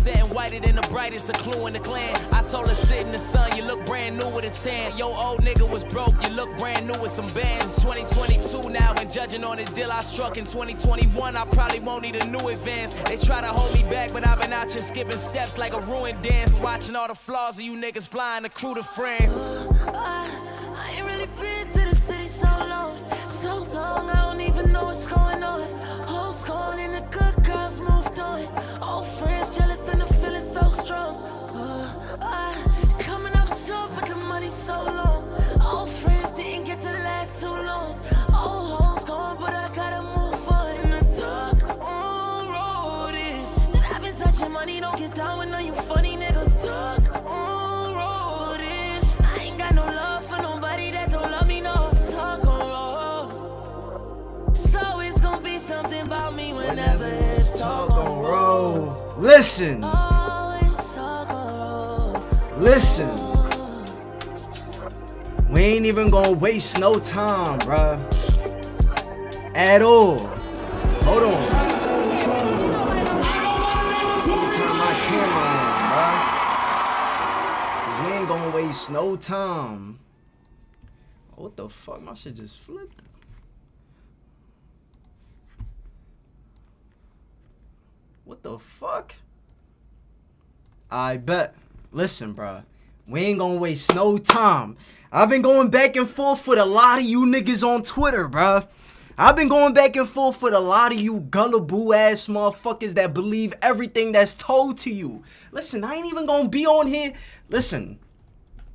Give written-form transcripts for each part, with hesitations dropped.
setting whiter than the brightest, a clue in the clan. I told her sit in the sun, you look brand new with a tan. Yo, old nigga was broke, you look brand new with some bands. It's 2022 now, and judging on the deal I struck in 2021, I probably won't need a new advance. They try to hold me back, but I've been out here skipping steps like a ruined dance. Watching all the flaws of you niggas flying the crew to France. I ain't really been to the city so long, I don't even know what's going on. Hoes gone and the good girls moved on. Old friends jealous and the feeling so strong. Coming up short, but the money so long. Old friends didn't get to last too long. Old hoes gone, but I gotta move on. And the talk on road is that I've been touching money, don't get down with none you funny niggas. Talk on road is I ain't got no love for nobody that don't love me, no. Talk on road, so it's gonna be something about me whenever it's talk on road. Listen. Always talk on road. Listen. We ain't even gonna waste no time, bruh. At all. Hold on. Turn my camera on, bruh. Cause we ain't gonna waste no time. What the fuck? My shit just flipped. What the fuck? I bet. Listen, bruh. We ain't gonna waste no time. I've been going back and forth with a lot of you niggas on Twitter, bruh. I've been going back and forth with a lot of you gullible ass motherfuckers that believe everything that's told to you. Listen, I ain't even gonna be on here. Listen,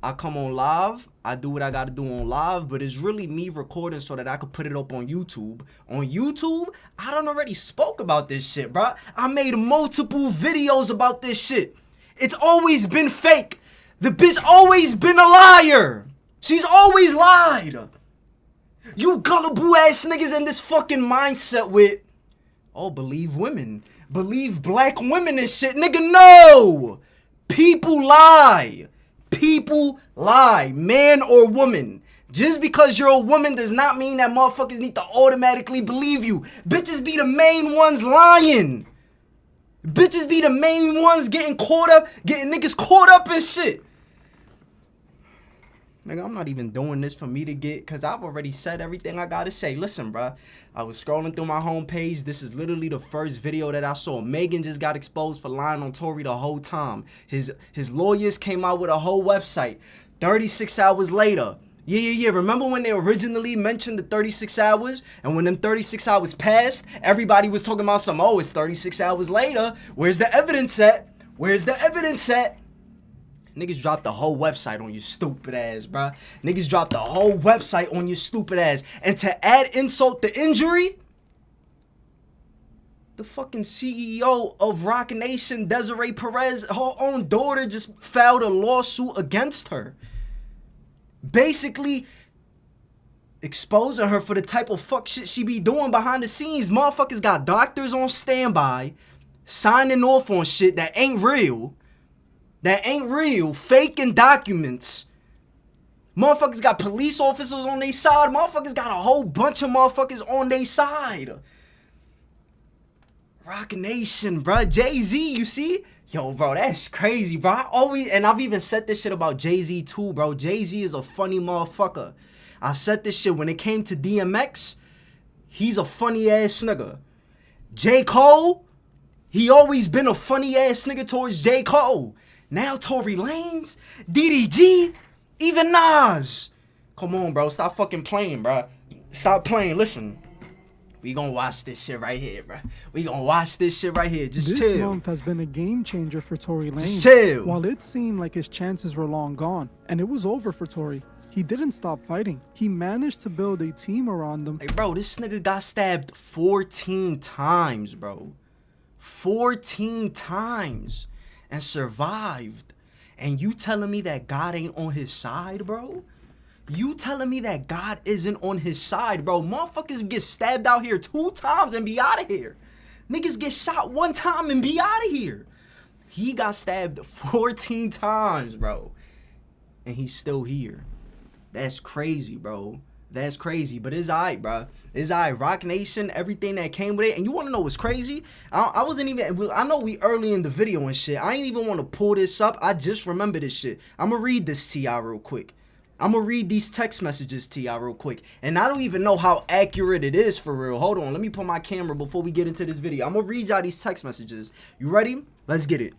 I come on live. I do what I gotta do on live, but it's really me recording so that I could put it up on YouTube. On YouTube, I done already spoke about this shit, bruh. I made multiple videos about this shit. It's always been fake. The bitch always been a liar. She's always lied. You gullible ass niggas in this fucking mindset with, oh, believe women. Believe black women and shit. Nigga, no. People lie. People lie. Man or woman. Just because you're a woman does not mean that motherfuckers need to automatically believe you. Bitches be the main ones lying. Bitches be the main ones getting niggas caught up in shit. Nigga, I'm not even doing this for me to get, because I've already said everything I gotta say. Listen, bruh. I was scrolling through my homepage. This is literally the first video that I saw. Megan just got exposed for lying on Tory the whole time. His lawyers came out with a whole website. 36 hours later. Yeah. Remember when they originally mentioned the 36 hours? And when them 36 hours passed, everybody was talking about some, oh, it's 36 hours later. Where's the evidence at? Where's the evidence at? Niggas dropped the whole website on your stupid ass, bruh. Niggas dropped the whole website on your stupid ass. And to add insult to injury, the fucking CEO of Rock Nation, Desiree Perez, her own daughter just filed a lawsuit against her. Basically exposing her for the type of fuck shit she be doing behind the scenes. Motherfuckers got doctors on standby, signing off on shit that ain't real. Faking documents. Motherfuckers got police officers on their side. Motherfuckers got a whole bunch of motherfuckers on their side. Rock Nation, bro. Jay-Z, you see? Yo, bro, that's crazy, bro. I've even said this shit about Jay-Z too, bro. Jay-Z is a funny motherfucker. I said this shit when it came to DMX. He's a funny ass nigga. J. Cole, he always been a funny ass nigga towards J. Cole. Now Tory Lanez, DDG, even Nas. Come on, bro. Stop fucking playing, bro. Stop playing. Listen. We gonna watch this shit right here, bro. We gonna watch this shit right here. Just chill. This month has been a game changer for Tory Lanez. Just chill. While it seemed like his chances were long gone, and it was over for Tory, he didn't stop fighting. He managed to build a team around him. Hey, bro, this nigga got stabbed 14 times, bro. 14 times. And survived. And you telling me that God ain't on his side, bro? You telling me that God isn't on his side, bro? Motherfuckers get stabbed out here 2 times and be out of here. Niggas get shot 1 time and be out of here. He got stabbed 14 times, bro. And he's still here. That's crazy, bro. That's crazy, but it's alright, bro. It's alright. Rock Nation, everything that came with it. And you want to know what's crazy? I wasn't even, I know we early in the video and shit. I ain't even want to pull this up. I just remember this shit. I'm going to read this to y'all real quick. I'm going to read these text messages to y'all real quick. And I don't even know how accurate it is for real. Hold on. Let me put my camera before we get into this video. I'm going to read y'all these text messages. You ready? Let's get it.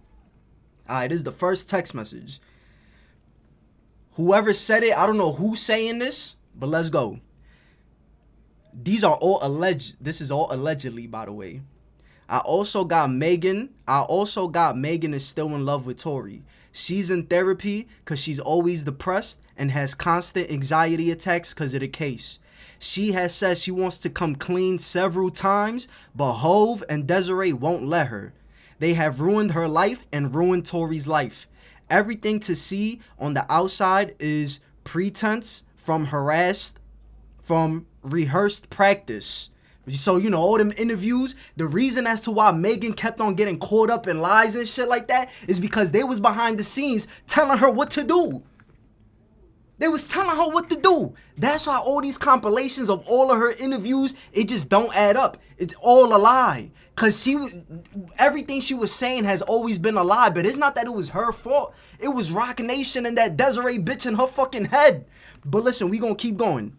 Alright, this is the first text message. Whoever said it, I don't know who's saying this. But let's go. These are all alleged. This is all allegedly, by the way. I also got Megan is still in love with Tory. She's in therapy because she's always depressed and has constant anxiety attacks because of the case. She has said she wants to come clean several times, but Hove and Desiree won't let her. They have ruined her life and ruined Tory's life. Everything to see on the outside is pretense from rehearsed practice. So, you know, all them interviews, the reason as to why Megan kept on getting caught up in lies and shit like that is because they was behind the scenes telling her what to do. They was telling her what to do. That's why all these compilations of all of her interviews, it just don't add up. It's all a lie. Because everything she was saying has always been a lie. But it's not that it was her fault. It was Rock Nation and that Desiree bitch in her fucking head. But listen, we gonna keep going.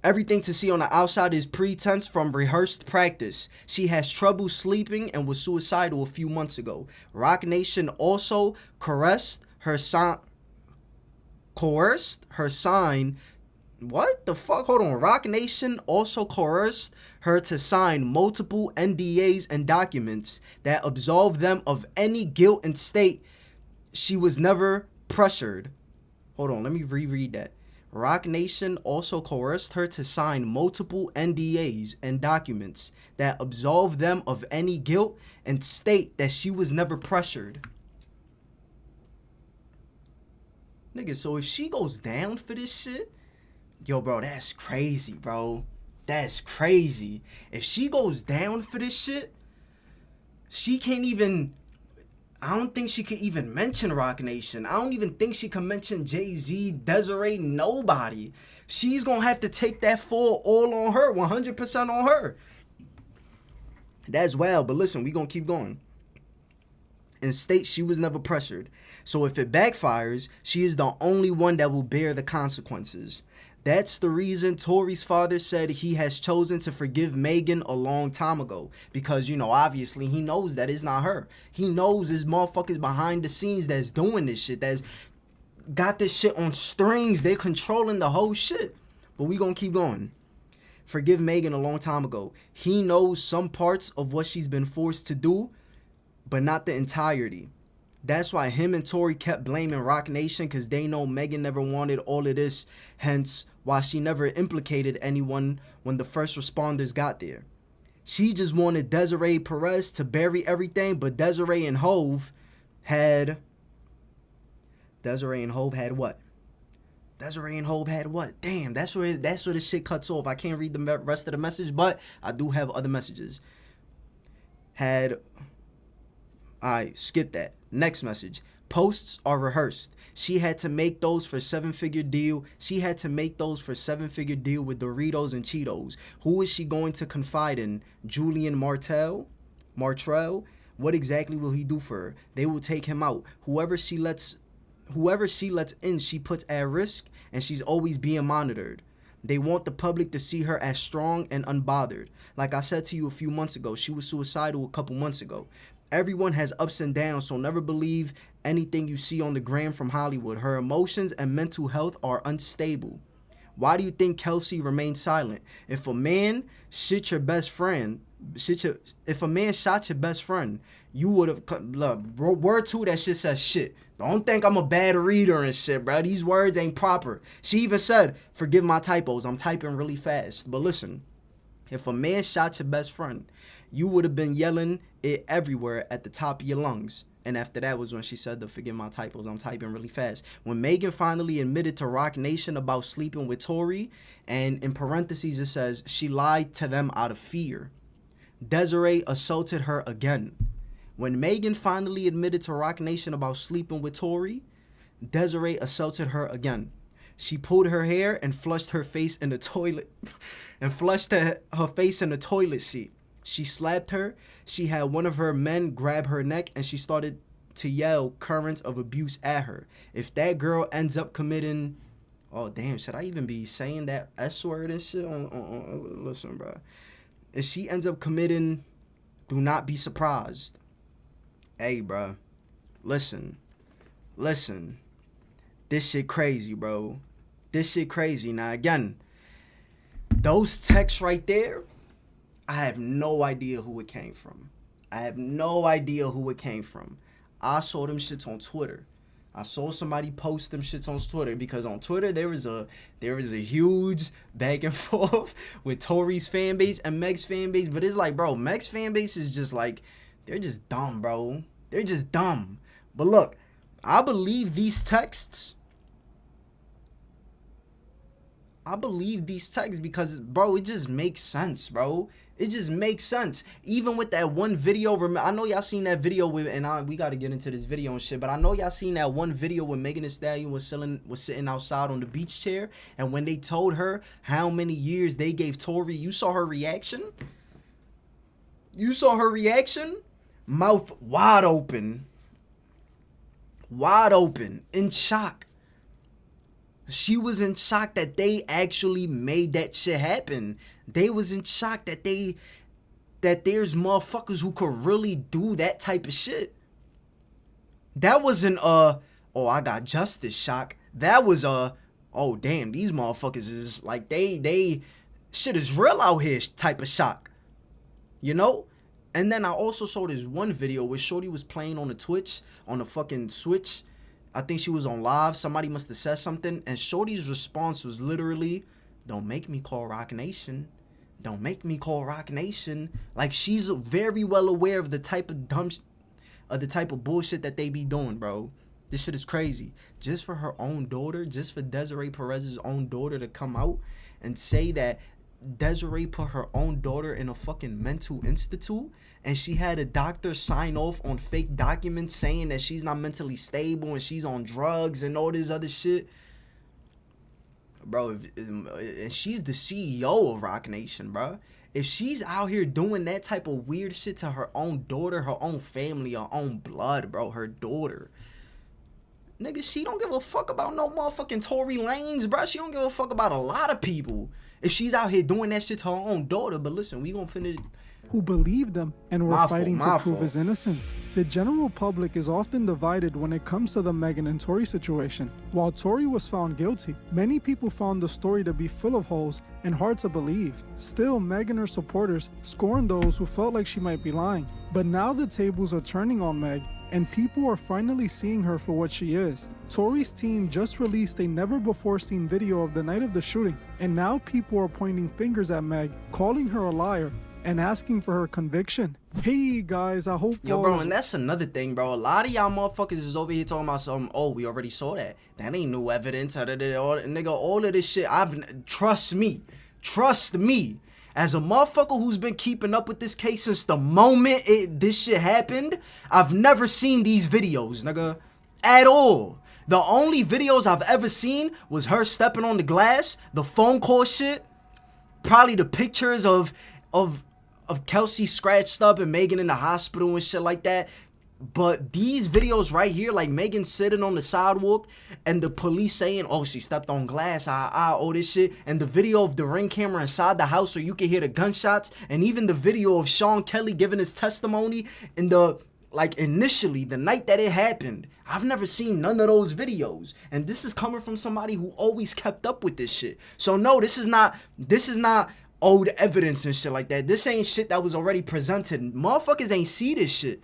Everything to see on the outside is pretense from rehearsed practice. She has trouble sleeping and was suicidal a few months ago. Rock Nation also coerced her sign. What the fuck? Hold on. Rock Nation also coerced her to sign multiple NDAs and documents that absolve them of any guilt and state she was never pressured. Hold on. Let me reread that. Rock Nation also coerced her to sign multiple NDAs and documents that absolve them of any guilt and state that she was never pressured. Nigga, so if she goes down for this shit, yo, bro, that's crazy, bro. That's crazy. If she goes down for this shit, she can't even... I don't think she could even mention Rock Nation. I don't even think she can mention Jay-Z, Desiree, nobody. She's going to have to take that fall all on her, 100% on her. That's wild, but listen, we going to keep going. And state she was never pressured. So if it backfires, she is the only one that will bear the consequences. That's the reason Tory's father said he has chosen to forgive Megan a long time ago. Because, you know, obviously he knows that it's not her. He knows there's motherfuckers behind the scenes that's doing this shit. That's got this shit on strings. They're controlling the whole shit. But we gonna keep going. Forgive Megan a long time ago. He knows some parts of what she's been forced to do, but not the entirety. That's why him and Tory kept blaming Rock Nation, because they know Megan never wanted all of this, hence why she never implicated anyone when the first responders got there. She just wanted Desiree Perez to bury everything, but Desiree and Hove had what? Desiree and Hove had what? Damn, that's where the shit cuts off. I can't read the rest of the message, but I do have other messages. Alright, skip that. Next message. Posts are rehearsed. She had to make those for seven-figure deal. with Doritos and Cheetos. Who is she going to confide in? Julian Martrell? What exactly will he do for her? They will take him out. Whoever she lets in, she puts at risk, and she's always being monitored. They want the public to see her as strong and unbothered. Like I said to you a few months ago, she was suicidal a couple months ago. Everyone has ups and downs, so never believe anything you see on the gram from Hollywood. Her emotions and mental health are unstable. Why do you think Kelsey remained silent? If a man shot your best friend, you would have... Word 2, that shit says shit. Don't think I'm a bad reader and shit, bro. These words ain't proper. She even said, forgive my typos. I'm typing really fast. But listen, if a man shot your best friend, you would have been yelling it everywhere at the top of your lungs. And after that was when she said, forgive my typos, I'm typing really fast. When Megan finally admitted to Rock Nation about sleeping with Tory, and in parentheses it says, she lied to them out of fear. Desiree assaulted her again. When Megan finally admitted to Rock Nation about sleeping with Tory, Desiree assaulted her again. She pulled her hair and flushed her face in the toilet and flushed her face in the toilet seat. She slapped her. She had one of her men grab her neck and she started to yell currents of abuse at her. If that girl ends up committing, oh damn, should I even be saying that S word and shit? Listen, bro. If she ends up committing, do not be surprised. Hey, bro. Listen. This shit crazy, bro. This shit crazy. Now, again, those texts right there, I have no idea who it came from. I saw them shits on Twitter. I saw somebody post them shits on Twitter because on Twitter there is a huge back and forth with Tory's fan base and Meg's fan base. But it's like, bro, Meg's fan base is just like, they're just dumb, bro. They're just dumb. But look, I believe these texts because, bro, it just makes sense, bro. It just makes sense. Even with that one video, I know y'all seen that video with, and we got to get into this video and shit, but I know y'all seen that one video when Megan Thee Stallion was sitting outside on the beach chair, and when they told her how many years they gave Tory, you saw her reaction? Mouth wide open, in shock. She was in shock that they actually made that shit happen. They was in shock that there's motherfuckers who could really do that type of shit. That wasn't oh, I got justice shock. That was oh damn, these motherfuckers is like they shit is real out here type of shock. You know? And then I also saw this one video where Shorty was playing on the Twitch, on the fucking Switch. I think she was on live. Somebody must have said something. And Shorty's response was literally, don't make me call Rock Nation. Don't make me call Rock Nation. Like, she's very well aware of the type of bullshit that they be doing, bro. This shit is crazy. Just for her own daughter, just for Desiree Perez's own daughter to come out and say that Desiree put her own daughter in a fucking mental institute and she had a doctor sign off on fake documents saying that she's not mentally stable and she's on drugs and all this other shit. Bro, and she's the CEO of Rock Nation, bro. If she's out here doing that type of weird shit to her own daughter, her own family, her own blood, bro, her daughter, nigga, she don't give a fuck about no motherfucking Tory Lanez, bro. She don't give a fuck about a lot of people if she's out here doing that shit to her own daughter. But listen, we gonna finish. Who believed him and were fighting to prove his innocence. The general public is often divided when it comes to the Megan and Tory situation. While Tory was found guilty, many people found the story to be full of holes and hard to believe. Still, Meg and her supporters scorned those who felt like she might be lying. But now the tables are turning on Meg, and people are finally seeing her for what she is. Tory's team just released a never-before-seen video of the night of the shooting, and now people are pointing fingers at Meg, calling her a liar, and asking for her conviction. Hey guys, I hope yo, bro, and that's another thing, bro. A lot of y'all motherfuckers is over here talking about something. Oh, we already saw that. That ain't new evidence. Nigga, all of this shit. Trust me. As a motherfucker who's been keeping up with this case since the moment this shit happened, I've never seen these videos, nigga, at all. The only videos I've ever seen was her stepping on the glass, the phone call shit, probably the pictures of Kelsey scratched up and Megan in the hospital and shit like that. But these videos right here, like Megan sitting on the sidewalk and the police saying, oh, she stepped on glass, all this shit. And the video of the Ring camera inside the house so you can hear the gunshots. And even the video of Sean Kelly giving his testimony in the, like, initially, the night that it happened. I've never seen none of those videos. And this is coming from somebody who always kept up with this shit. So no, this is not old evidence and shit like that. This ain't shit that was already presented. Motherfuckers ain't see this shit.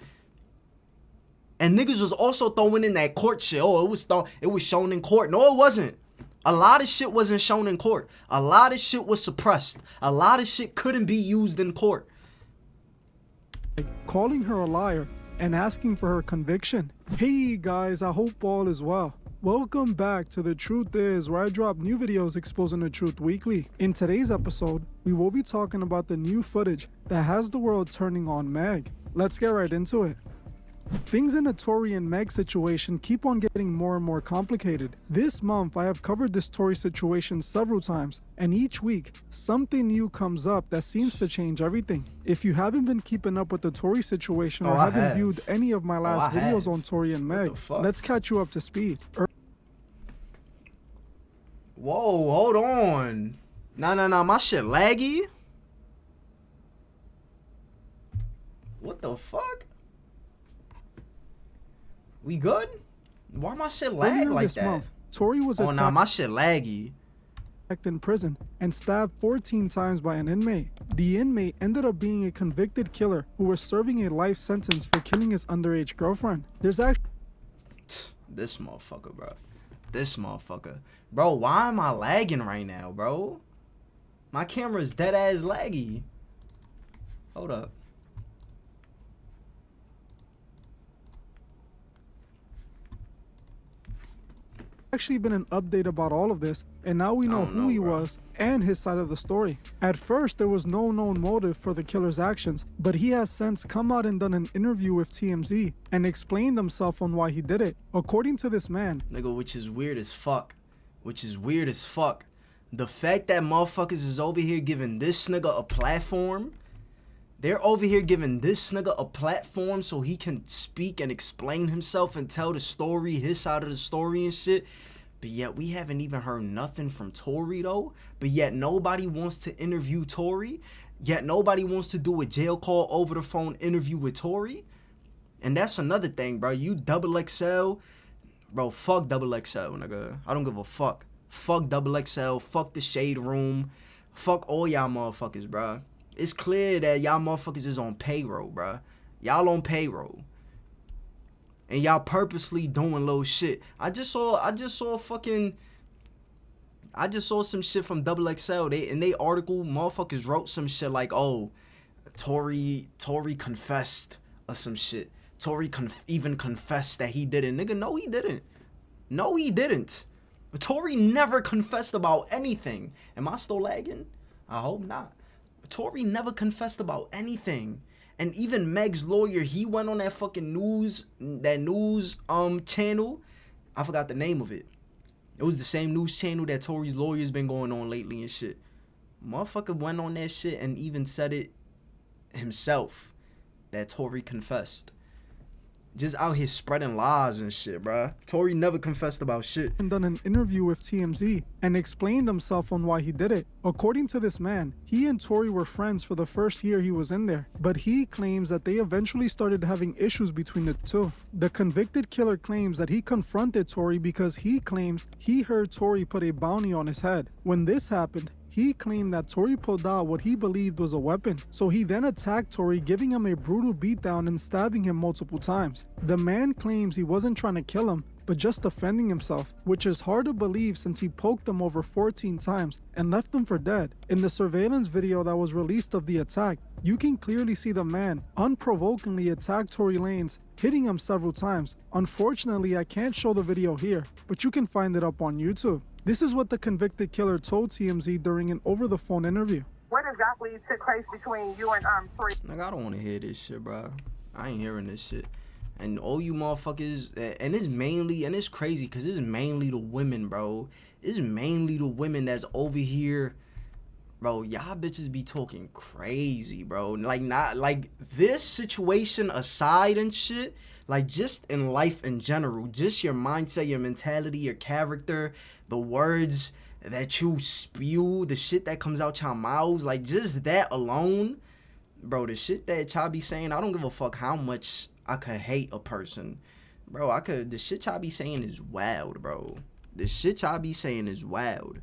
And niggas was also throwing in that court shit. Oh, it was shown in court. No, it wasn't. A lot of shit wasn't shown in court. A lot of shit was suppressed. A lot of shit couldn't be used in court. Calling her a liar and asking for her conviction. Hey guys, I hope all is well. Welcome back to The Truth Is, where I drop new videos exposing the truth weekly. In today's episode, we will be talking about the new footage that has the world turning on Meg. Let's get right into it. Things in the Tory and Meg situation keep on getting more and more complicated. This month, I have covered this Tory situation several times, and each week, something new comes up that seems to change everything. If you haven't been keeping up with the Tory situation or haven't viewed any of my last videos on Tory and Meg, let's catch you up to speed. Whoa, hold on. Nah, my shit laggy? What the fuck? We good? Why my shit lag like that? Month, Tory was attacked my shit laggy. In prison and stabbed 14 times by an inmate. The inmate ended up being a convicted killer who was serving a life sentence for killing his underage girlfriend. There's actually this motherfucker, bro. This motherfucker. Bro, why am I lagging right now, bro? My camera's dead ass laggy. Hold up. actually been an update about all of this, and now we know who he was and his side of the story. At first, there was no known motive for the killer's actions, but he has since come out and done an interview with TMZ and explained himself on why he did it. According to this man, nigga, which is weird as fuck. The fact that motherfuckers is over here giving this nigga a platform. They're over here giving this nigga a platform so he can speak and explain himself and tell the story, his side of the story and shit. But yet we haven't even heard nothing from Tory though. But yet nobody wants to interview Tory. Yet nobody wants to do a jail call over the phone interview with Tory. And that's another thing, bro. You XXL. Bro, fuck XXL, nigga. I don't give a fuck. Fuck XXL. Fuck the Shade Room. Fuck all y'all motherfuckers, bro. It's clear that y'all motherfuckers is on payroll, bruh. Y'all on payroll. And y'all purposely doing little shit. I just saw some shit from XXL. In they article, motherfuckers wrote some shit like, oh, Tory confessed or some shit. Tory even confessed that he didn't. Nigga, no he didn't. No he didn't. Tory never confessed about anything. Am I still lagging? I hope not. Tory never confessed about anything. And even Meg's lawyer, he went on that fucking news channel. I forgot the name of it. It was the same news channel that Tory's lawyer's been going on lately and shit. Motherfucker went on that shit and even said it himself that Tory confessed. Just out here spreading lies and shit, bruh. Tory never confessed about shit. And done an interview with TMZ and explained himself on why he did it. According to this man, he and Tory were friends for the first year he was in there, but he claims that they eventually started having issues between the two. The convicted killer claims that he confronted Tory because he claims he heard Tory put a bounty on his head. When this happened, he claimed that Tory pulled out what he believed was a weapon, so he then attacked Tory, giving him a brutal beatdown and stabbing him multiple times. The man claims he wasn't trying to kill him, but just defending himself, which is hard to believe since he poked him over 14 times and left him for dead. In the surveillance video that was released of the attack, you can clearly see the man unprovokingly attack Tory Lanez, hitting him several times. Unfortunately, I can't show the video here, but you can find it up on YouTube. This is what the convicted killer told TMZ during an over-the-phone interview. What exactly took place between you and Tory? Like, I don't want to hear this shit, bro. I ain't hearing this shit. And all you motherfuckers, and it's crazy because it's mainly the women, bro. It's mainly the women that's over here, bro. Y'all bitches be talking crazy, bro. Like this situation aside and shit, like just in life in general, just your mindset, your mentality, your character, the words that you spew, the shit that comes out your mouths, like just that alone, bro, the shit that y'all be saying, I don't give a fuck how much I could hate a person, bro. The shit y'all be saying is wild, bro. The shit y'all be saying is wild.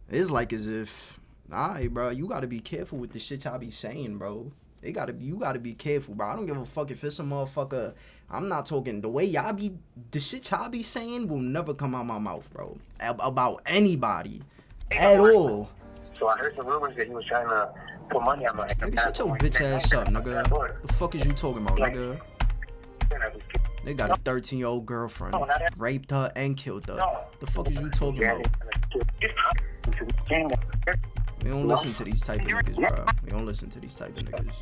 It's like as if, alright, bro, you gotta be careful with the shit y'all be saying, bro. You gotta be careful, bro. I don't give a fuck if it's a motherfucker. I'm not talking the way y'all be, the shit y'all be saying will never come out my mouth, bro. About anybody at all. So I heard some rumors that he was trying to put money on my account. Nigga, shut your bitch ass up, nigga. The fuck is you talking about, nigga? They got a 13-year-old girlfriend, raped her and killed her. The fuck is you talking about? We don't listen to these type of niggas, bro. We don't listen to these type of niggas.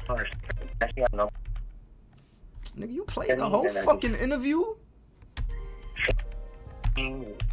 No. Nigga, you played the whole fucking interview?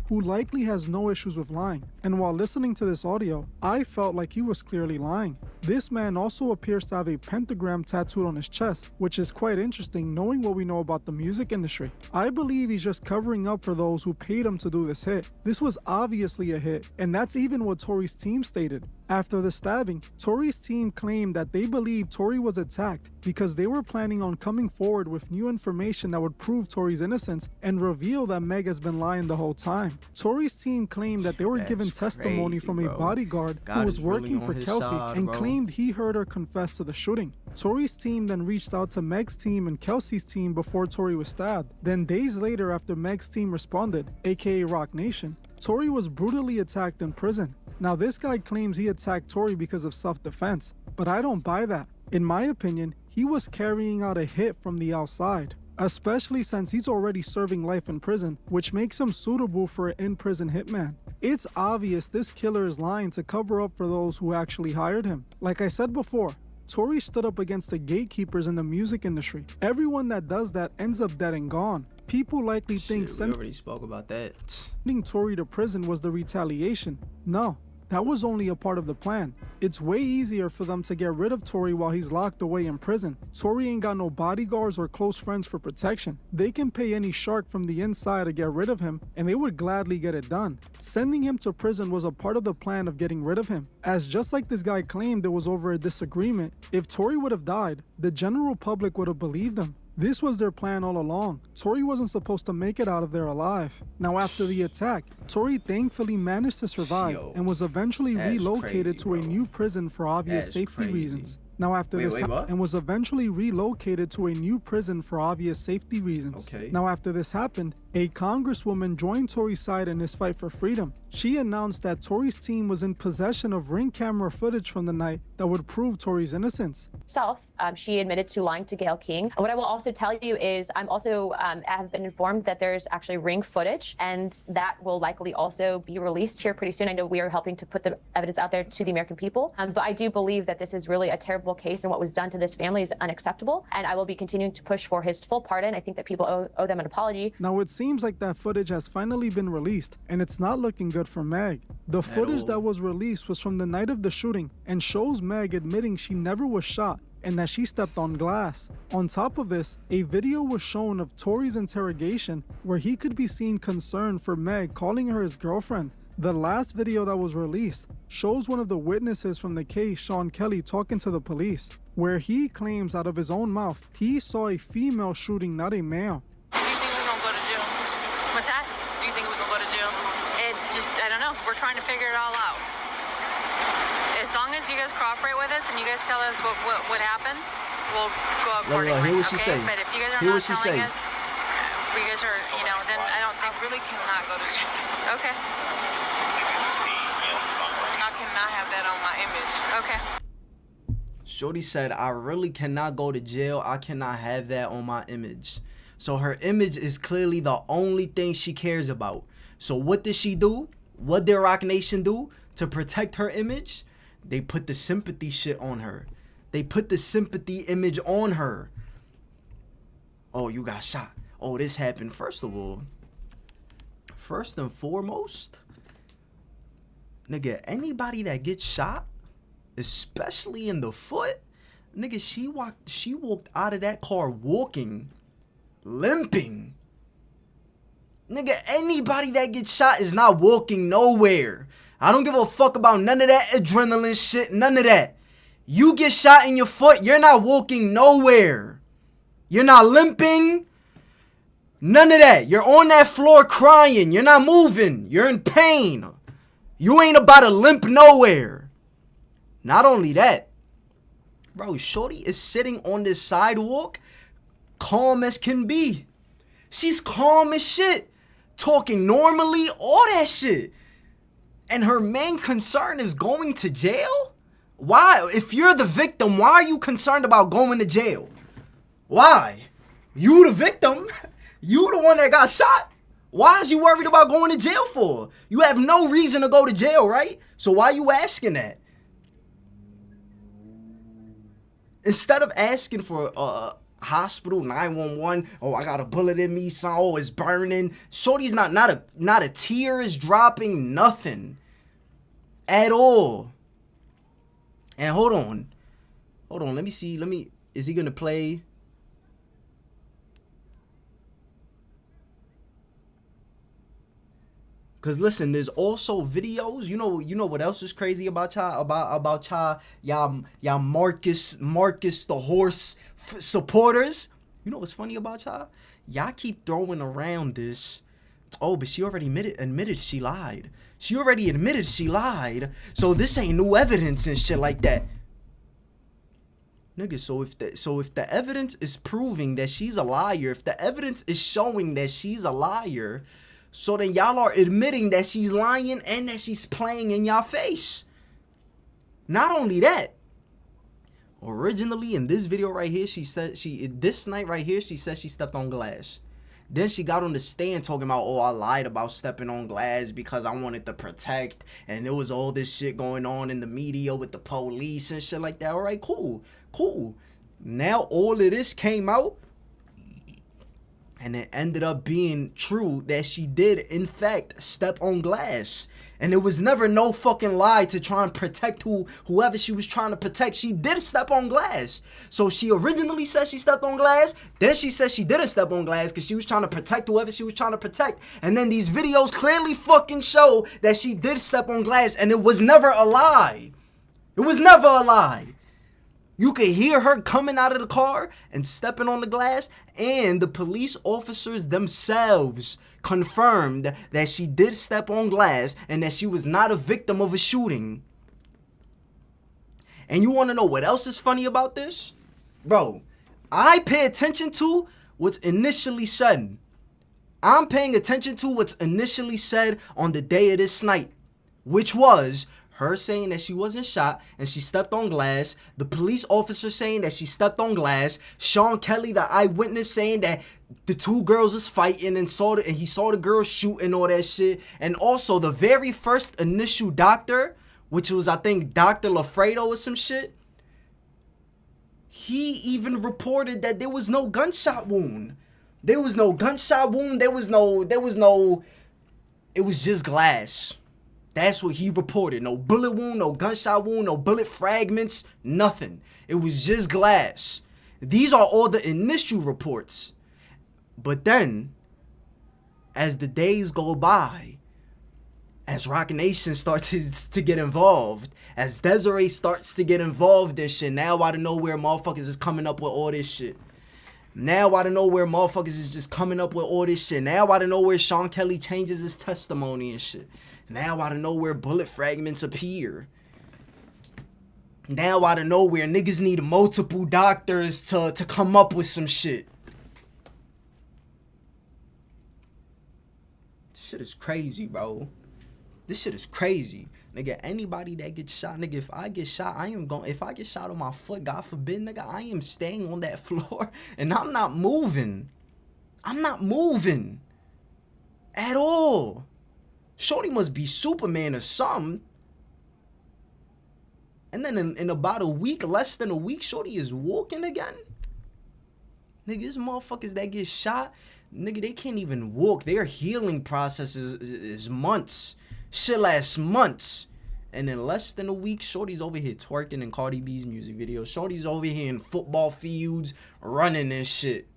Who likely has no issues with lying. And while listening to this audio, I felt like he was clearly lying. This man also appears to have a pentagram tattooed on his chest, which is quite interesting knowing what we know about the music industry. I believe he's just covering up for those who paid him to do this hit. This was obviously a hit, and that's even what Tory's team stated. After the stabbing, Tory's team claimed that they believed Tory was attacked because they were planning on coming forward with new information that would prove Tory's innocence and reveal that Meg has been lying the whole time. Tory's team claimed that they were given testimony from a bodyguard who was working for Kelsey and claimed he heard her confess to the shooting. Tory's team then reached out to Meg's team and Kelsey's team before Tory was stabbed. Then days later, after Meg's team responded, aka Rock Nation, Tory was brutally attacked in prison. Now this guy claims he attacked Tory because of self-defense, but I don't buy that. In my opinion, he was carrying out a hit from the outside, especially since he's already serving life in prison, which makes him suitable for an in-prison hitman. It's obvious this killer is lying to cover up for those who actually hired him. Like I said before, Tory stood up against the gatekeepers in the music industry. Everyone that does that ends up dead and gone. People likely think we already spoke about that. Sending Tory to prison was the retaliation. No, that was only a part of the plan. It's way easier for them to get rid of Tory while he's locked away in prison. Tory ain't got no bodyguards or close friends for protection. They can pay any shark from the inside to get rid of him, and they would gladly get it done. Sending him to prison was a part of the plan of getting rid of him, as just like this guy claimed it was over a disagreement, if Tory would have died, the general public would have believed him. This was their plan all along. Tory wasn't supposed to make it out of there alive. Now after the attack, Tory thankfully managed to survive and was eventually relocated to a new prison for obvious safety reasons. Now after this and was eventually relocated to a new prison for obvious safety reasons. Now after this happened, a congresswoman joined Tory's side in his fight for freedom. She announced that Tory's team was in possession of ring camera footage from the night that would prove Tory's innocence. She admitted to lying to Gayle King. What I will also tell you is I'm also have been informed that there's actually ring footage, and that will likely also be released here pretty soon. I know we are helping to put the evidence out there to the American people, but I do believe that this is really a terrible case, and what was done to this family is unacceptable, and I will be continuing to push for his full pardon. I think that people owe them an apology. Now it seems like that footage has finally been released, and it's not looking good for Meg. The footage that was released was from the night of the shooting and shows Meg admitting she never was shot and that she stepped on glass. On top of this, a video was shown of Tory's interrogation where he could be seen concerned for Meg calling her his girlfriend. The last video that was released shows one of the witnesses from the case, Sean Kelly, talking to the police, where he claims out of his own mouth he saw a female shooting, not a male. Do you think we're gonna go to jail? What's that? Do you think we're gonna go to jail? I don't know. We're trying to figure it all out. As long as you guys cooperate with us and you guys tell us what happened, we'll go accordingly. Hear what she say. But if you guys are Hear not what she telling say. us, if you guys are, then I don't think. I really cannot go to jail. Okay. I cannot have that on my image. Okay. Shorty said, I really cannot go to jail. I cannot have that on my image. So her image is clearly the only thing she cares about. So what did she do? What did Rock Nation do to protect her image? They put the sympathy shit on her. They put the sympathy image on her. Oh, you got shot. Oh, this happened. First of all, first and foremost, nigga, anybody that gets shot, especially in the foot, nigga, she walked out of that car walking, limping. Nigga, anybody that gets shot is not walking nowhere. I don't give a fuck about none of that adrenaline shit, none of that. You get shot in your foot, you're not walking nowhere. You're not limping. None of that. You're on that floor crying. You're not moving. You're in pain. You ain't about to limp nowhere. Not only that, bro, shorty is sitting on this sidewalk, calm as can be. She's calm as shit. Talking normally, all that shit. And her main concern is going to jail? Why? If you're the victim, why are you concerned about going to jail? Why? You the victim. You the one that got shot. Why is you worried about going to jail for? You have no reason to go to jail, right? So why you asking that? Instead of asking for hospital 911, oh, I got a bullet in me, son, oh, it's burning. Shorty's not a tear is dropping, nothing at all. And hold on, let me see, is he gonna play? Cause listen, there's also videos. You know what else is crazy about y'all? About y'all Marcus the horse supporters. You know what's funny about y'all? Y'all keep throwing around this. Oh, but she already admitted she lied. She already admitted she lied. So this ain't new evidence and shit like that. Nigga, so if the evidence is proving that she's a liar, if the evidence is showing that she's a liar, so then y'all are admitting that she's lying and that she's playing in y'all face. Not only that, originally in this video right here, she said this night right here, she said she stepped on glass. Then she got on the stand talking about, oh, I lied about stepping on glass because I wanted to protect, and there was all this shit going on in the media with the police and shit like that. All right, cool. Now all of this came out, and it ended up being true that she did, in fact, step on glass. And it was never no fucking lie to try and protect whoever she was trying to protect. She did step on glass. So she originally said she stepped on glass. Then she said she didn't step on glass because she was trying to protect whoever she was trying to protect. And then these videos clearly fucking show that she did step on glass. And it was never a lie. It was never a lie. You could hear her coming out of the car and stepping on the glass, and the police officers themselves confirmed that she did step on glass and that she was not a victim of a shooting. And you want to know what else is funny about this? Bro, I pay attention to what's initially said. I'm paying attention to what's initially said on the day of this night, which was her saying that she wasn't shot and she stepped on glass. The police officer saying that she stepped on glass. Sean Kelly, the eyewitness, saying that the two girls was fighting and he saw the girls shoot and all that shit. And also the very first initial doctor, which was, I think, Dr. Lafredo or some shit, he even reported that there was no gunshot wound. There was no gunshot wound. It was just glass. That's what he reported. No bullet wound, no gunshot wound, no bullet fragments, nothing. It was just glass. These are all the initial reports. But then, as the days go by, as Rock Nation starts to get involved, as Desiree starts to get involved in shit, now out of nowhere motherfuckers is coming up with all this shit. Now out of nowhere motherfuckers is just coming up with all this shit. Now out of nowhere Sean Kelly changes his testimony and shit. Now out of nowhere bullet fragments appear. Now out of nowhere niggas need multiple doctors to come up with some shit. This shit is crazy, bro. This shit is crazy. Nigga, anybody that gets shot, nigga, if I get shot, if I get shot on my foot, God forbid, nigga, I am staying on that floor and I'm not moving. I'm not moving at all. Shorty must be Superman or something. And then in about a week, less than a week, Shorty is walking again. Nigga, these motherfuckers that get shot, nigga, they can't even walk. Their healing process is months. Shit lasts months. And in less than a week, Shorty's over here twerking in Cardi B's music video. Shorty's over here in football fields, running and shit.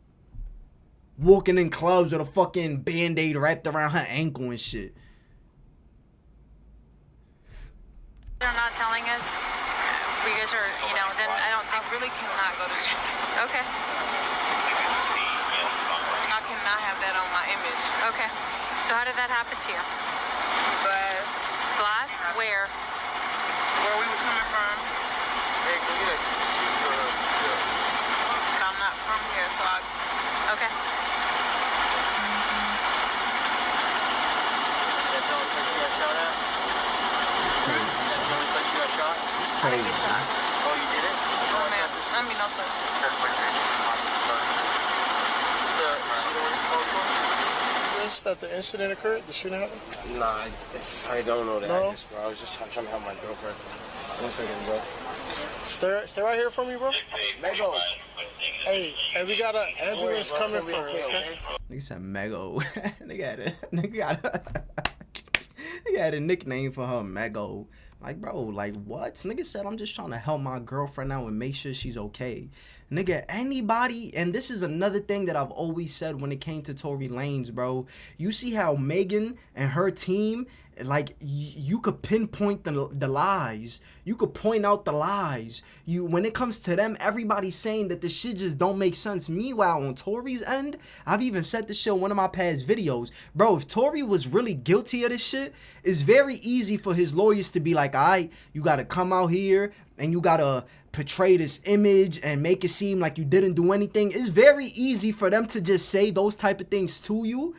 Walking in clubs with a fucking Band-Aid wrapped around her ankle and shit. They're not telling us. If you guys are, then I don't think. I really cannot go to jail. Okay. I cannot have that on my image. Okay. So how did that happen to you? Glass. Glass? Where? Where we were coming from. Hey, can we get a shoot for her? Yeah. I'm not from here, so I... Okay. That's the only place you got shot at? That's the only place you got shot? I didn't get shot. Oh, you did it? No, ma'am. I mean, no, sir. That the incident occurred? The shooting happened? Nah, I don't know that. No? I was just trying to help my girlfriend. 1 second, bro. Stay right here for me, bro. Hey, we got an ambulance coming for her, okay? Nigga said Mego. Nigga had a nickname for her, Mego. Like, bro, like, what? Nigga said, I'm just trying to help my girlfriend out and make sure she's okay. Nigga, anybody, and this is another thing that I've always said when it came to Tory Lanez, bro. You see how Megan and her team, like, you could pinpoint the lies. You could point out the lies. When it comes to them, everybody's saying that the shit just don't make sense. Meanwhile, on Tory's end, I've even said this shit in one of my past videos. Bro, if Tory was really guilty of this shit, it's very easy for his lawyers to be like, alright, you gotta come out here and you gotta portray this image and make it seem like you didn't do anything. It's very easy for them to just say those type of things to you.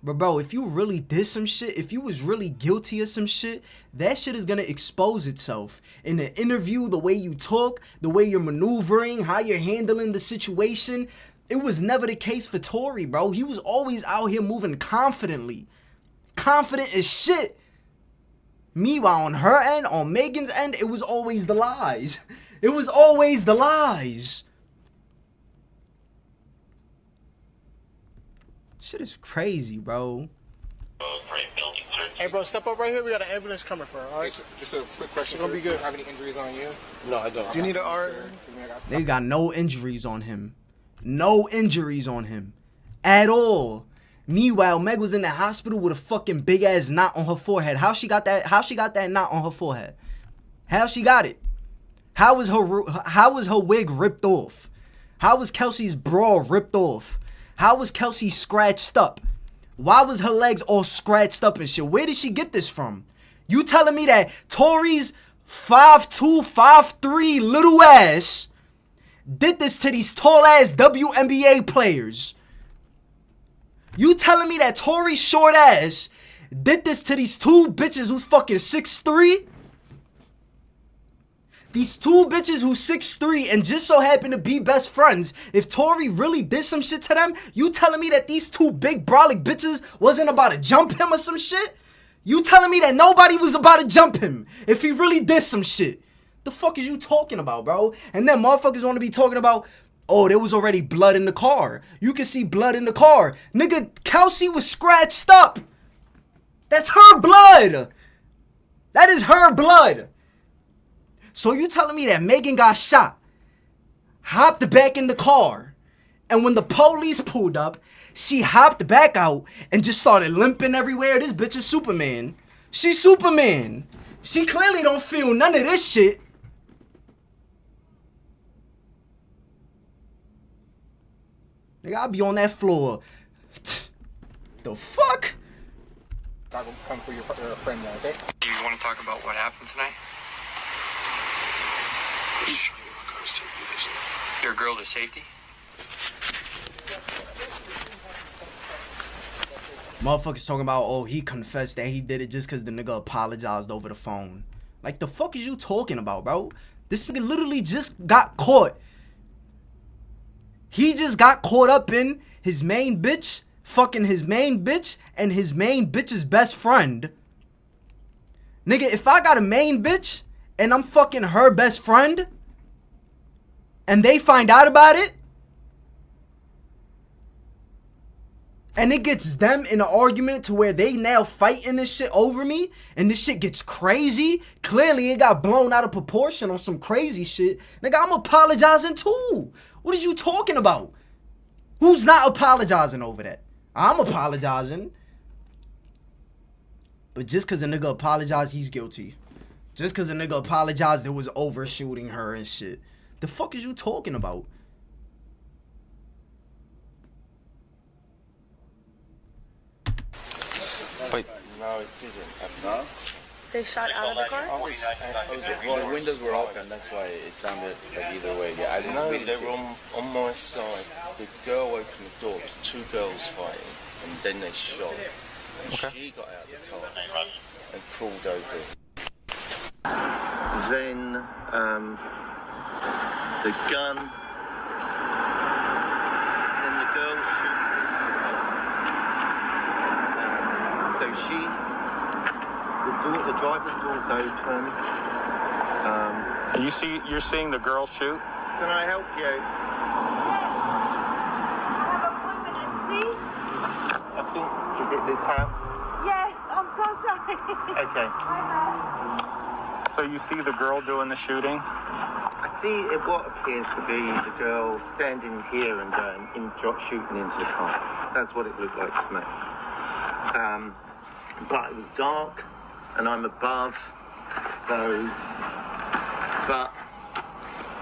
But bro, if you really did some shit, if you was really guilty of some shit, that shit is gonna expose itself. In the interview, the way you talk, the way you're maneuvering, how you're handling the situation. It was never the case for Tory, bro. He was always out here moving confidently. Confident as shit. Meanwhile, on her end, on Megan's end, it was always the lies. It was always the lies. Shit is crazy, bro. Hey, bro, step up right here. We got an ambulance coming for her, all right? Just a quick question. It's gonna be good. Do you have any injuries on you? No, I don't. You need an R? They got no injuries on him. No injuries on him. At all. Meanwhile, Meg was in the hospital with a fucking big ass knot on her forehead. How she got that knot on her forehead? How she got it? How was her wig ripped off? How was Kelsey's bra ripped off? How was Kelsey scratched up? Why was her legs all scratched up and shit? Where did she get this from? You telling me that Tory's 5'2", 5'3" little ass did this to these tall ass WNBA players? You telling me that Tory's short ass did this to these two bitches who's fucking 6'3"? These two bitches who's 6'3" and just so happen to be best friends. If Tory really did some shit to them, you telling me that these two big brolic bitches wasn't about to jump him or some shit? You telling me that nobody was about to jump him if he really did some shit? The fuck is you talking about, bro? And then motherfuckers want to be talking about, oh, there was already blood in the car. You can see blood in the car. Nigga, Kelsey was scratched up. That's her blood. That is her blood. So you telling me that Megan got shot, hopped back in the car, and when the police pulled up, she hopped back out and just started limping everywhere? This bitch is Superman. She's Superman. She clearly don't feel none of this shit. Nigga, I'll be on that floor. The fuck? I'll come for your friend now, okay? Do you want to talk about what happened tonight? Your girl to safety? Motherfuckers talking about, oh, he confessed that he did it just because the nigga apologized over the phone. Like, the fuck is you talking about, bro? This nigga literally just got caught. He just got caught up in his main bitch, fucking his main bitch, and his main bitch's best friend. Nigga, if I got a main bitch, and I'm fucking her best friend, and they find out about it, and it gets them in an argument to where they now fighting this shit over me, and this shit gets crazy. Clearly, it got blown out of proportion on some crazy shit. Nigga, I'm apologizing too. What are you talking about? Who's not apologizing over that? I'm apologizing. But just because a nigga apologized, he's guilty. Just because a nigga apologized, it was overshooting her and shit. The fuck is you talking about? Wait. No, it didn't. No? They shot out of the car? The windows were open, that's why it sounded like either way. Yeah, I didn't know they were on my side. The girl opened the door, two girls fighting, and then they shot. And she got out of the car and crawled over. Then the gun, then the girl shoots into the so the driver's door's open, You're seeing the girl shoot? Can I help you? I think, is it this house? Yes, I'm so sorry. Okay. So you see the girl doing the shooting? I see what appears to be the girl standing here and shooting into the car. That's what it looked like to me. But it was dark, and I'm above, so... But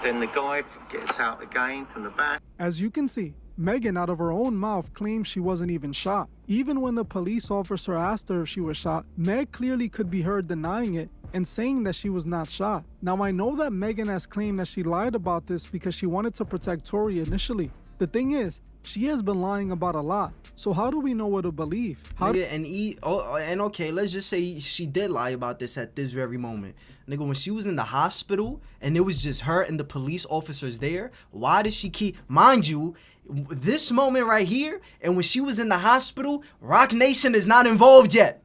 then the guy gets out again from the back. As you can see, Megan out of her own mouth claims she wasn't even shot. Even when the police officer asked her if she was shot, Meg clearly could be heard denying it and saying that she was not shot. Now I know that Megan has claimed that she lied about this because she wanted to protect Tory initially. The thing is, she has been lying about a lot. So how do we know what to believe? And okay, let's just say she did lie about this at this very moment. Nigga, when she was in the hospital and it was just her and the police officers there, why did she keep... Mind you, this moment right here, and when she was in the hospital, Rock Nation is not involved yet.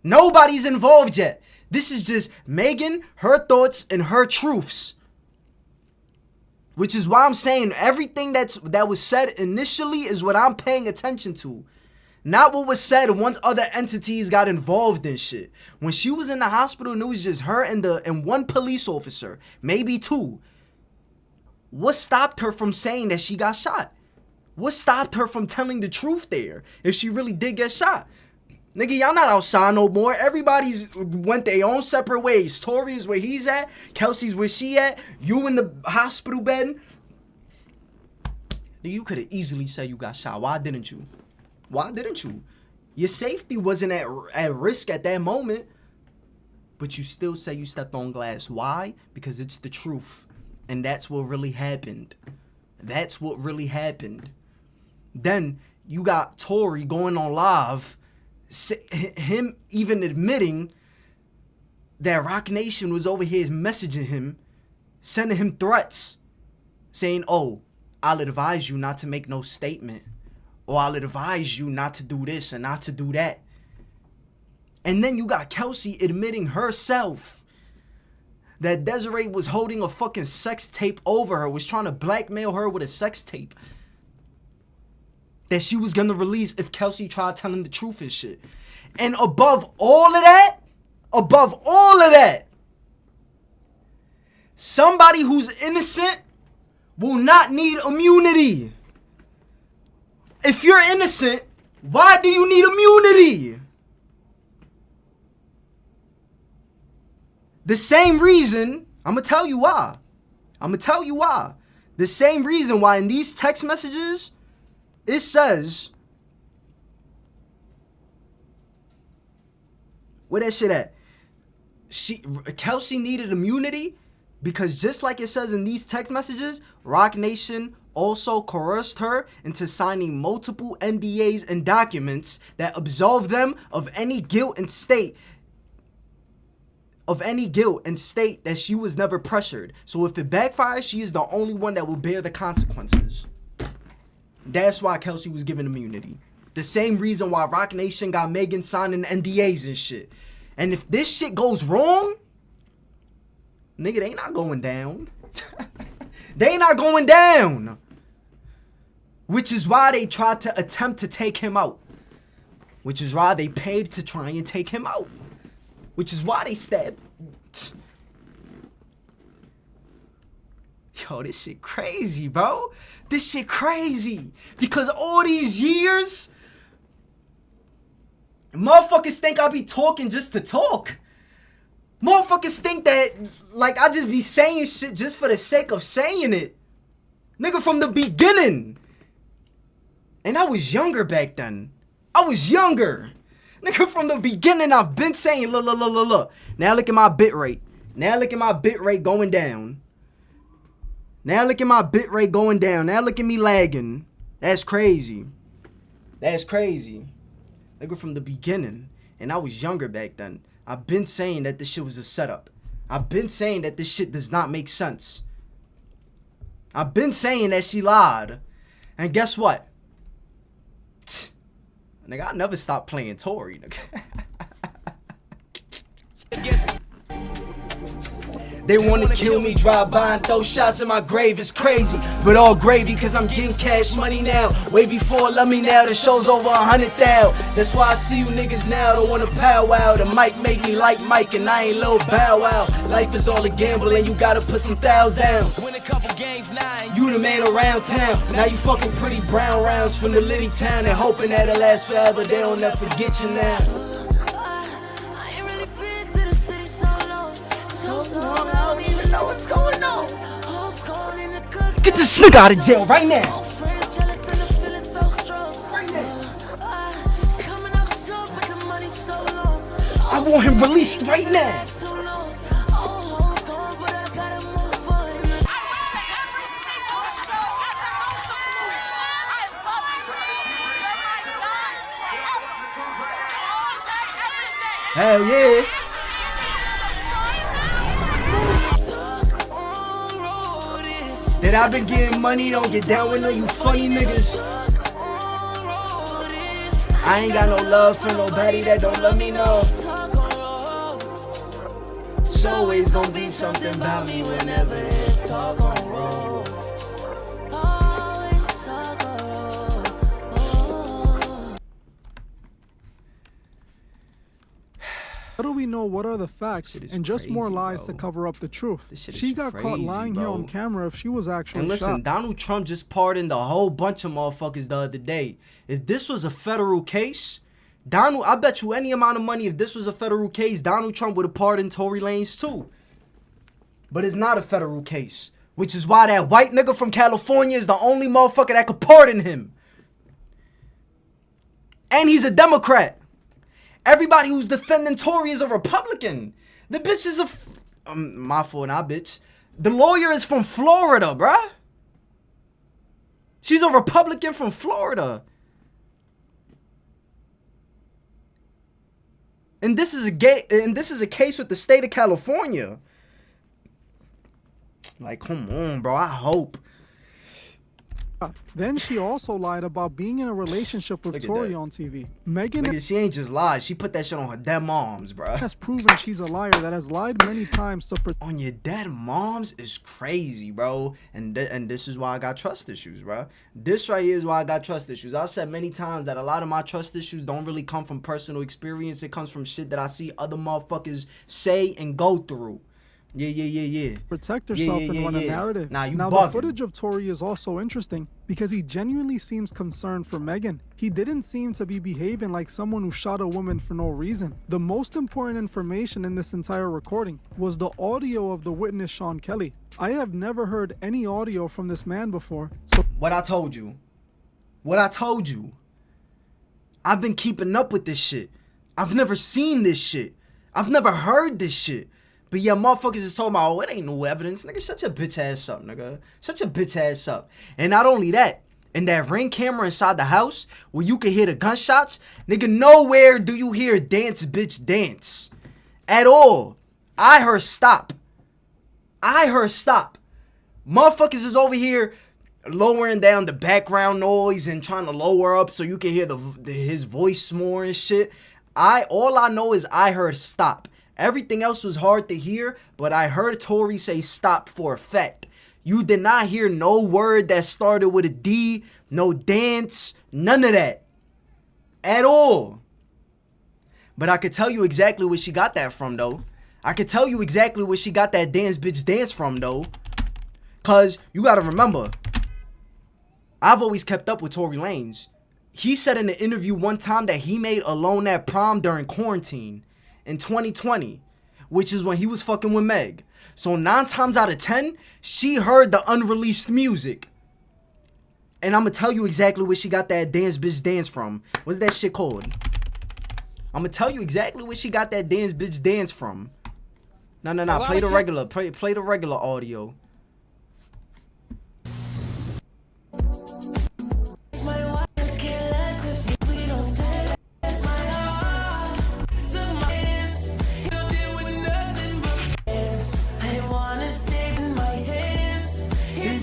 Nobody's involved yet. This is just Megan, her thoughts, and her truths. Which is why I'm saying everything that was said initially is what I'm paying attention to. Not what was said once other entities got involved in shit. When she was in the hospital and it was just her and one police officer, maybe two. What stopped her from saying that she got shot? What stopped her from telling the truth there if she really did get shot? Nigga, y'all not outside no more. Everybody's went their own separate ways. Tory is where he's at. Kelsey's where she at. You in the hospital bed. You could have easily said you got shot. Why didn't you? Why didn't you? Your safety wasn't at risk at that moment. But you still say you stepped on glass. Why? Because it's the truth. And that's what really happened. That's what really happened. Then you got Tory going on live, him even admitting that Rock Nation was over here messaging him, sending him threats, saying, oh, I'll advise you not to make no statement, or I'll advise you not to do this and not to do that. And then you got Kelsey admitting herself that Desiree was holding a fucking sex tape over her, was trying to blackmail her with a sex tape that she was gonna release if Kelsey tried telling the truth and shit. And above all of that, somebody who's innocent will not need immunity. If you're innocent, why do you need immunity? The same reason, I'm gonna tell you why. The same reason why in these text messages, it says, where that shit at? Kelsey needed immunity because just like it says in these text messages, Rock Nation also coerced her into signing multiple NDAs and documents that absolve them of any guilt and state that she was never pressured. So if it backfires, she is the only one that will bear the consequences. That's why Kelsey was given immunity. The same reason why Rock Nation got Megan signing NDAs and shit. And if this shit goes wrong, nigga, they not going down. They not going down. Which is why they tried to attempt to take him out. Which is why they paid to try and take him out. Which is why they stabbed. Yo, this shit crazy, bro. This shit crazy. Because all these years, motherfuckers think I be talking just to talk. Motherfuckers think that, like, I just be saying shit just for the sake of saying it. Nigga, from the beginning. And I was younger back then. I was younger. Nigga, from the beginning, I've been saying, look. Now look at my bit rate. Now look at my bit rate going down. Now look at my bit rate going down. Now look at me lagging. That's crazy. That's crazy. Nigga, from the beginning. And I was younger back then. I've been saying that this shit was a setup. I've been saying that this shit does not make sense. I've been saying that she lied. And guess what? Nigga, I never stopped playing Tory, nigga. They wanna kill me, drive by and throw shots in my grave, it's crazy. But all gravy, cause I'm getting cash money now. Way before Love Me Now, the show's over 100,000. That's why I see you niggas now, don't wanna powwow. The mic make me like Mike and I ain't Lil Bow Wow. Life is all a gamble and you gotta put some thousands down. Win a couple games now. You the man around town. Now you fucking pretty brown rounds from the litty town and hoping that it lasts forever. They don't ever forget you now. I ain't really been to the city so long, I don't even know what's going on. Hoes gone in the good. Get this nigga out of jail right now. Old friends jealous and the feeling so strong. Right now. Coming up short, but the money's so long. I want him released right now. Last too long. Old hoes gone, but I gotta move on. Hell yeah. That I've been getting money, don't get down with no you funny niggas. I ain't got no love for nobody that don't love me, no. It's always gonna be something about me whenever it's talk on roll. Always talk on roll. How do we know what are the facts and just more crazy, lies bro. to cover up the truth? This shit She is got caught crazy, lying here bro. on camera if she was actually And listen, shot. Donald Trump just pardoned a whole bunch of motherfuckers the other day. If this was a federal case, I bet you any amount of money, if this was a federal case, Donald Trump would have pardoned Tory Lanez too. But it's not a federal case, which is why that white nigga from California is the only motherfucker that could pardon him. And he's a Democrat. Everybody who's defending Tory is a Republican. The bitch is my fault, not bitch. The lawyer is from Florida, bruh. She's a Republican from Florida. And this is a case with the state of California. Like, come on, bro. I hope. Then she also lied about being in a relationship with Look at Tory that. on TV. Megan Nigga, she ain't just lied. She put that shit on her dead moms, bro. has proven she's a liar that has lied many times to On your dead moms is crazy, bro. And this is why I got trust issues, bro. This right here is why I got trust issues. I've said many times that a lot of my trust issues don't really come from personal experience. It comes from shit that I see other motherfuckers say and go through. Yeah. protect herself and run a narrative. Now the bugging. footage of Tory is also interesting because he genuinely seems concerned for Megan. He didn't seem to be behaving like someone who shot a woman for no reason. The most important information in this entire recording was the audio of the witness Sean Kelly. I have never heard any audio from this man before. So What I told you. I've been keeping up with this shit. I've never seen this shit. I've never heard this shit. But yeah, motherfuckers is talking about, oh, it ain't no evidence. Nigga, shut your bitch ass up, nigga. Shut your bitch ass up. And not only that, in that Ring camera inside the house, where you can hear the gunshots, nigga, nowhere do you hear dance, bitch, dance. At all. I heard stop. Motherfuckers is over here lowering down the background noise and trying to lower up so you can hear his voice more and shit. All I know is I heard stop. Everything else was hard to hear, but I heard Tory say stop for a fact. You did not hear no word that started with a D, no dance, none of that. At all. But I could tell you exactly where she got that from, though. I could tell you exactly where she got that dance bitch dance from, though. Cause you gotta remember, I've always kept up with Tory Lanez. He said in an interview one time that he made Alone at Prom during quarantine in 2020, which is when he was fucking with Meg. So 9 times out of 10, she heard the unreleased music. And I'm gonna tell you exactly where she got that dance bitch dance from. What's that shit called? I'm gonna tell you exactly where she got that dance bitch dance from. No. Play the regular. Play the regular audio.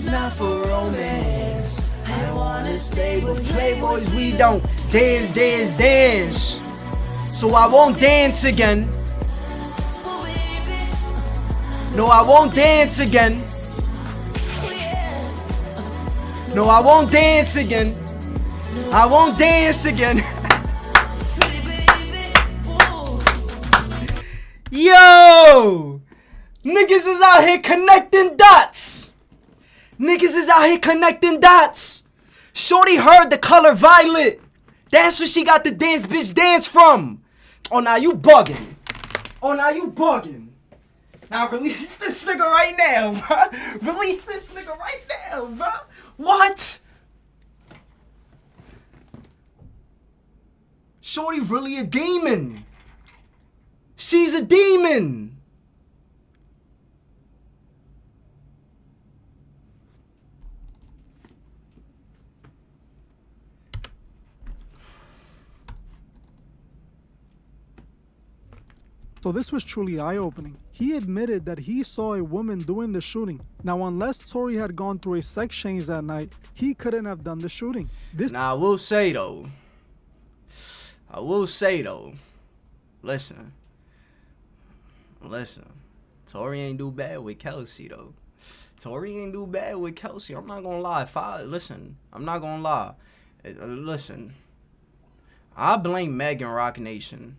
Not for romance. I wanna stay with playboys. We don't dance. So I won't dance again. No, I won't dance again. No, I won't dance again. I won't dance again. Yo! Niggas is out here connecting dots. Niggas is out here connecting dots. Shorty heard the color violet. That's where she got the dance bitch dance from. Oh, now you bugging. Oh, now you bugging. Now release this nigga right now, bro. Release this nigga right now, bro. What? Shorty really a demon. She's a demon. So this was truly eye-opening. He admitted that he saw a woman doing the shooting. Now, unless Tory had gone through a sex change that night, he couldn't have done the shooting. Now, I will say though, listen, Tory ain't do bad with Kelsey though. Tory ain't do bad with Kelsey. I'm not gonna lie. I'm not gonna lie. Listen, I blame Meg and Rock Nation.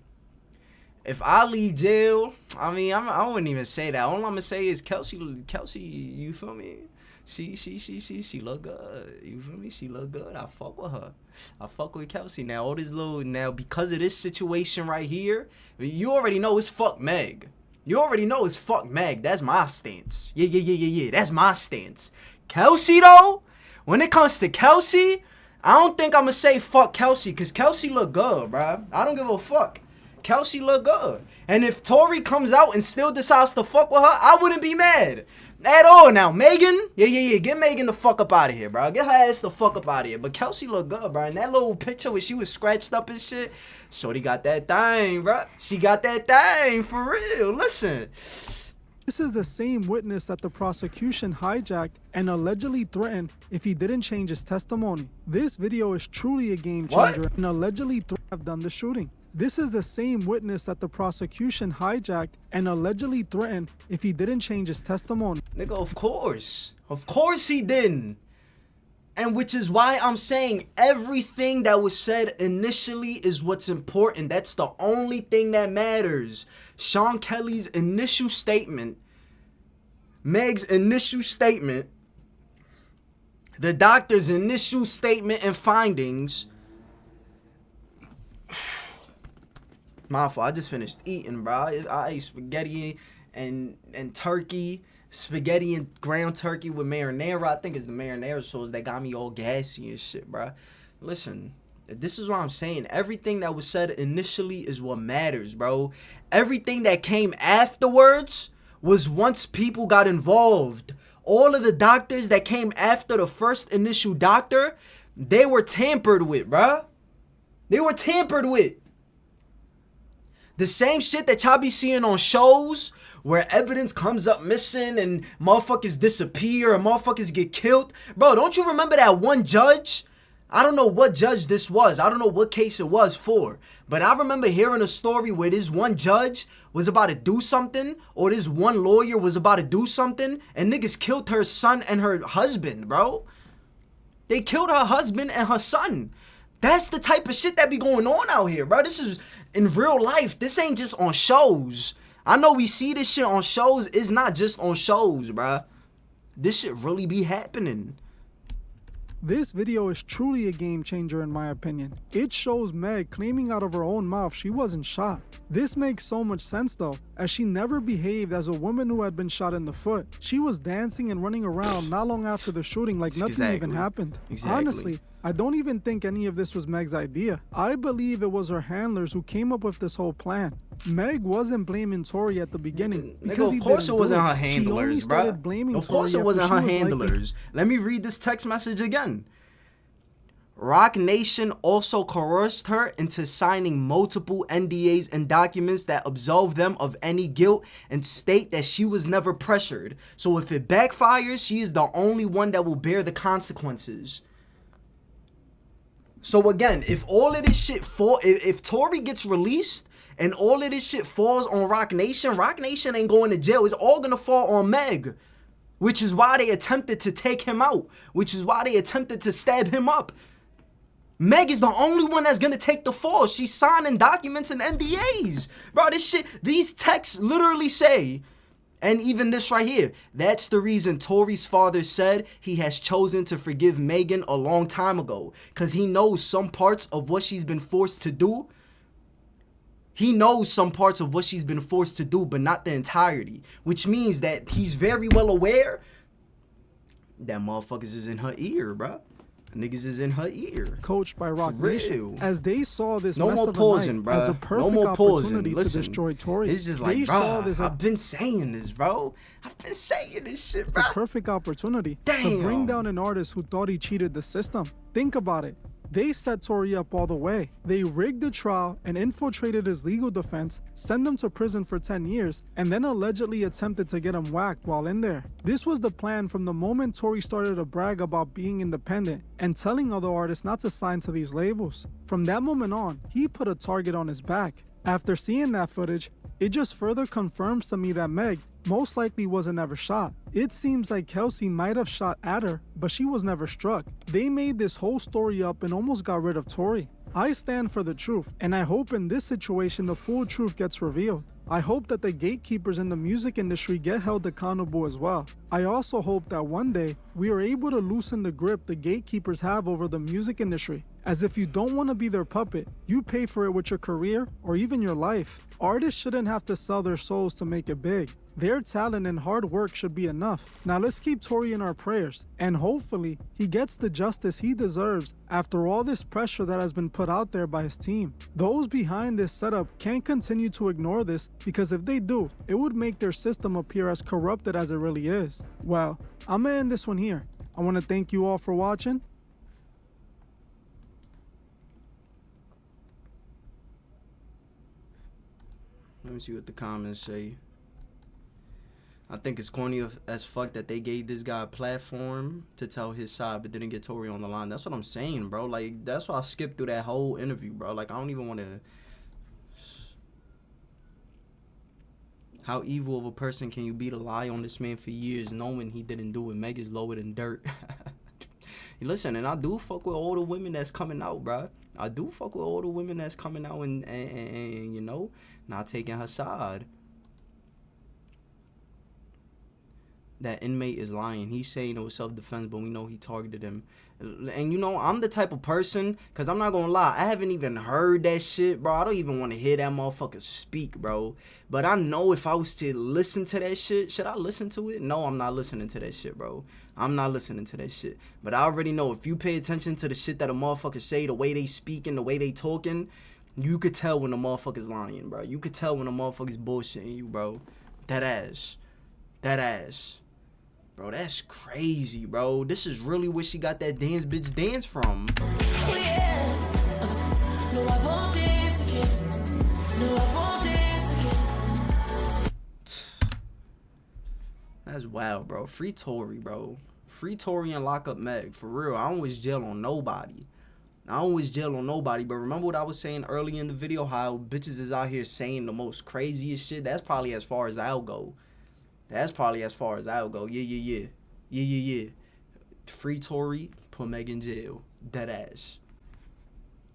If I leave jail, I mean, I wouldn't even say that. All I'm gonna say is Kelsey, you feel me? She look good. You feel me? She look good. I fuck with her. I fuck with Kelsey. Now because of this situation right here, you already know it's fuck Meg. That's my stance. Yeah. That's my stance. Kelsey though, when it comes to Kelsey, I don't think I'm gonna say fuck Kelsey, cause Kelsey look good, bruh. I don't give a fuck. Kelsey look good. And if Tory comes out and still decides to fuck with her, I wouldn't be mad at all. Now, Megan, yeah, get Megan the fuck up out of here, bro. Get her ass the fuck up out of here. But Kelsey look good, bro. And that little picture where she was scratched up and shit, shorty got that thing, bro. She got that thing, for real. Listen. This is the same witness that the prosecution hijacked and allegedly threatened if he didn't change his testimony. This video is truly a game changer and allegedly have done the shooting. This is the same witness that the prosecution hijacked and allegedly threatened if he didn't change his testimony. Nigga, of course. Of course he didn't. And which is why I'm saying everything that was said initially is what's important. That's the only thing that matters. Sean Kelly's initial statement, Meg's initial statement, the doctor's initial statement and findings. My fault, I just finished eating, bro. I ate spaghetti and turkey. Spaghetti and ground turkey with marinara. I think it's the marinara sauce that got me all gassy and shit, bro. Listen, this is what I'm saying. Everything that was said initially is what matters, bro. Everything that came afterwards was once people got involved. All of the doctors that came after the first initial doctor, they were tampered with, bro. They were tampered with. The same shit that y'all be seeing on shows where evidence comes up missing and motherfuckers disappear and motherfuckers get killed. Bro, don't you remember that one judge? I don't know what judge this was. I don't know what case it was for. But I remember hearing a story where this one judge was about to do something, or this one lawyer was about to do something, and niggas killed her son and her husband, bro. They killed her husband and her son. That's the type of shit that be going on out here, bro. This is in real life. This ain't just on shows. I know we see this shit on shows. It's not just on shows, bro. This shit really be happening. This video is truly a game changer in my opinion. It shows Meg claiming out of her own mouth she wasn't shot. This makes so much sense though, as she never behaved as a woman who had been shot in the foot. She was dancing and running around not long after the shooting like nothing even happened. Honestly, I don't even think any of this was Meg's idea. I believe it was her handlers who came up with this whole plan. Meg wasn't blaming Tory at the beginning. Nigga, of course it wasn't her handlers, bro. Of course it wasn't her handlers. Let me read this text message again. Rock Nation also coerced her into signing multiple NDAs and documents that absolve them of any guilt and state that she was never pressured. So if it backfires, she is the only one that will bear the consequences. So again, if all of this shit if Tory gets released and all of this shit falls on Roc Nation, Roc Nation ain't going to jail. It's all gonna fall on Meg, which is why they attempted to take him out, which is why they attempted to stab him up. Meg is the only one that's gonna take the fall. She's signing documents and NDAs. Bro, this shit, these texts literally say, and even this right here, that's the reason Tory's father said he has chosen to forgive Megan a long time ago. Because he knows some parts of what she's been forced to do. He knows some parts of what she's been forced to do, but not the entirety. Which means that he's very well aware that motherfuckers is in her ear, bro. Niggas is in her ear. Coached by Roc Nation, as they saw this no mess more of pausing, a night bro. as a perfect no more opportunity pausing. to destroy Tory. It's just like, bro, I've been saying this, bro. I've been saying this shit, bro. The perfect opportunity to bring down an artist who thought he cheated the system. Think about it. They set Tory up all the way. They rigged the trial and infiltrated his legal defense, sent him to prison for 10 years, and then allegedly attempted to get him whacked while in there. This was the plan from the moment Tory started to brag about being independent and telling other artists not to sign to these labels. From that moment on, he put a target on his back. After seeing that footage, it just further confirms to me that Meg most likely wasn't ever shot. It seems like Kelsey might have shot at her, but she was never struck. They made this whole story up and almost got rid of Tory. I stand for the truth, and I hope in this situation the full truth gets revealed. I hope that the gatekeepers in the music industry get held accountable as well. I also hope that one day we are able to loosen the grip the gatekeepers have over the music industry. As if you don't want to be their puppet, you pay for it with your career or even your life. Artists shouldn't have to sell their souls to make it big. Their talent and hard work should be enough. Now let's keep Tory in our prayers, and hopefully he gets the justice he deserves after all this pressure that has been put out there by his team. Those behind this setup can't continue to ignore this, because if they do, it would make their system appear as corrupted as it really is. Well, I'm gonna end this one here. I want to thank you all for watching. Let me see what the comments say. I think it's corny as fuck that they gave this guy a platform to tell his side but didn't get Tory on the line. That's what I'm saying, bro. Like, that's why I skipped through that whole interview, bro. Like, I don't even want to... How evil of a person can you be to lie on this man for years knowing he didn't do it? Meg is lower than dirt. Listen, and I do fuck with all the women that's coming out, bro. I do fuck with all the women that's coming out and you know, not taking her side. That inmate is lying. He's saying it was self-defense, but we know he targeted him. And you know, I'm the type of person, because I'm not going to lie, I haven't even heard that shit, bro. I don't even want to hear that motherfucker speak, bro. But I know if I was to listen to that shit, should I listen to it? No, I'm not listening to that shit, bro. I'm not listening to that shit. But I already know if you pay attention to the shit that a motherfucker say, the way they speaking, the way they talking, you could tell when a motherfucker's lying, bro. You could tell when a motherfucker's bullshitting you, bro. That ass. That ass. Bro, that's crazy, bro. This is really where she got that dance bitch dance from. Oh, yeah. No, I won't dance again. No, I won't dance again. That's wild, bro. Free Tory, bro. Free Tory and lock up Meg. For real, I don't wish jail on nobody. I don't wish jail on nobody. But remember what I was saying early in the video, how bitches is out here saying the most craziest shit? That's probably as far as I'll go. That's probably as far as I'll go. Yeah. Free Tory, put Meg in jail. Dead ass.